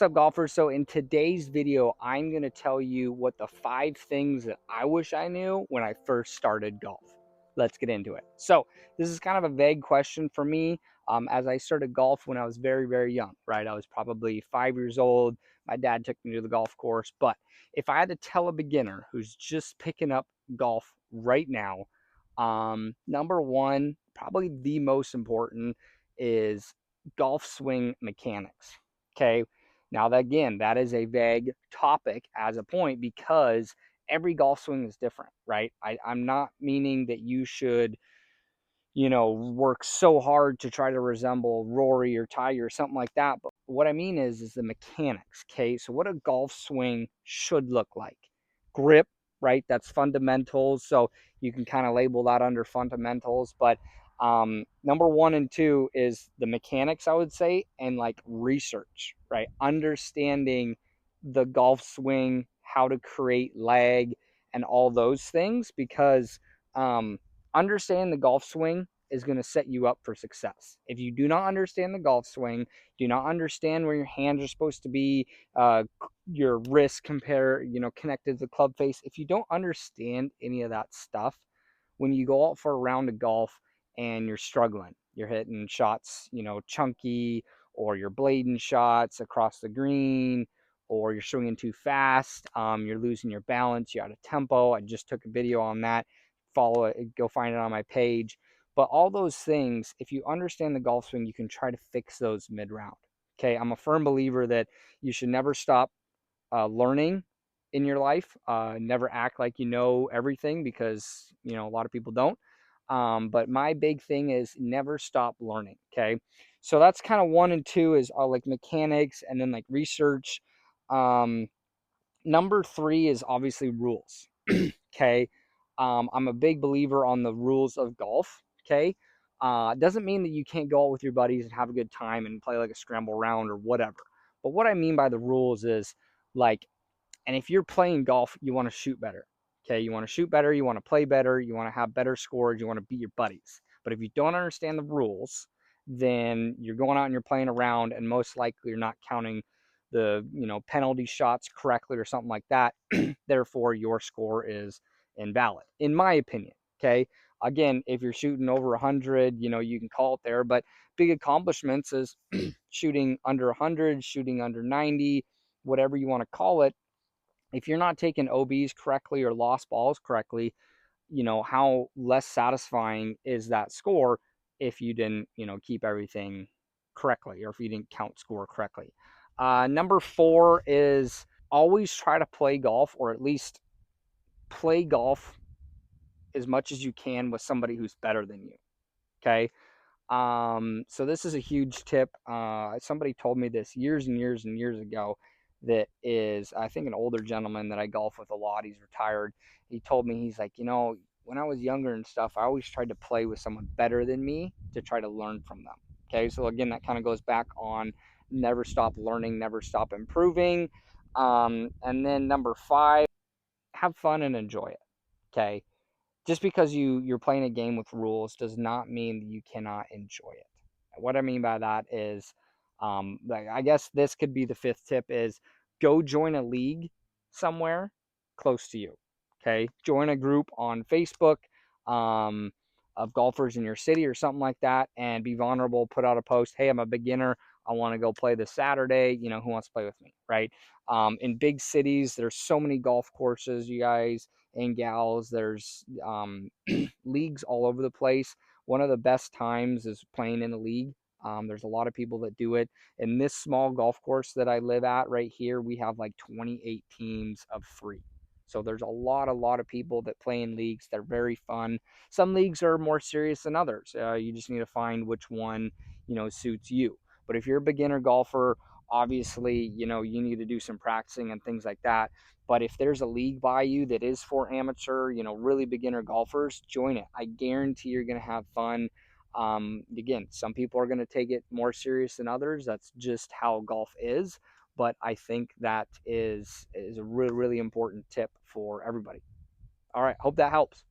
What's up, golfers? So in today's video, I'm going to tell you what the 5 things that I wish I knew when I first started golf. Let's get into it. So this is kind of a vague question for me. As I started golf when I was very, very young, right? I was probably 5 years old. My dad took me to the golf course. But if I had to tell a beginner who's just picking up golf right now, number one, probably the most important, is golf swing mechanics. Okay. Now, again, that is a vague topic as a point because every golf swing is different, right? I'm not meaning that you should, work so hard to try to resemble Rory or Tiger or something like that. But what I mean is the mechanics, okay? So what a golf swing should look like. Grip, right? That's fundamentals. So you can kind of label that under fundamentals. But number one and two is the mechanics, I would say, and like research, right? Understanding the golf swing, how to create lag, and all those things because um, understanding the golf swing is going to set you up for success. If you do not understand the golf swing, do not understand where your hands are supposed to be, your wrist connected to the club face. If you don't understand any of that stuff, when you go out for a round of golf and you're struggling, you're hitting shots, chunky, or you're blading shots across the green, or you're swinging too fast, you're losing your balance, you're out of tempo. I just took a video on that. Follow it, go find it on my page. But all those things, if you understand the golf swing, you can try to fix those mid round. Okay, I'm a firm believer that you should never stop learning in your life. Never act like you know everything because a lot of people don't. But my big thing is never stop learning. Okay, so that's kind of one and two is like mechanics and then like research. Um, Number three is obviously rules. Okay, I'm a big believer on the rules of golf. Okay, doesn't mean that you can't go out with your buddies and have a good time and play like a scramble round or whatever. But what I mean by the rules is like, and if you're playing golf, you want to shoot better. Okay, you want to shoot better, you want to play better, you want to have better scores, you want to beat your buddies. But if you don't understand the rules, then you're going out and you're playing around, and most likely you're not counting the penalty shots correctly or something like that. Therefore, your score is invalid, in my opinion. Okay. Again, if you're shooting over 100, you can call it there. But big accomplishments is shooting under 100, shooting under 90, whatever you want to call it. If you're not taking OBs correctly or lost balls correctly, how less satisfying is that score if you didn't, keep everything correctly or if you didn't count score correctly. Number four is always try to play golf or at least play golf as much as you can with somebody who's better than you. Okay. So this is a huge tip. Somebody told me this years and years and years ago. That is, I think, an older gentleman that I golf with a lot. He's retired. He told me, he's like, when I was younger and stuff, I always tried to play with someone better than me to try to learn from them. Okay, so again, that kind of goes back on never stop learning, never stop improving. And then number five, have fun and enjoy it. Okay, just because you're playing a game with rules does not mean that you cannot enjoy it. What I mean by that is, like, I guess this could be the fifth tip is go join a league somewhere close to you. Okay, join a group on Facebook um, of golfers in your city or something like that, and be vulnerable. Put out a post. Hey, I'm a beginner. I want to go play this Saturday. Who wants to play with me? Right. In big cities, there's so many golf courses, you guys and gals. There's leagues all over the place. One of the best times is playing in a league. There's a lot of people that do it. In this small golf course that I live at right here, we have like 28 teams of 3. So there's a lot of people that play in leagues. They're very fun. Some leagues are more serious than others. You just need to find which one, suits you. But if you're a beginner golfer, obviously, you need to do some practicing and things like that. But if there's a league by you that is for amateur, really beginner golfers, join it. I guarantee you're going to have fun. Again, some people are going to take it more serious than others. That's just how golf is. But I think that is a really, really important tip for everybody. All right. Hope that helps.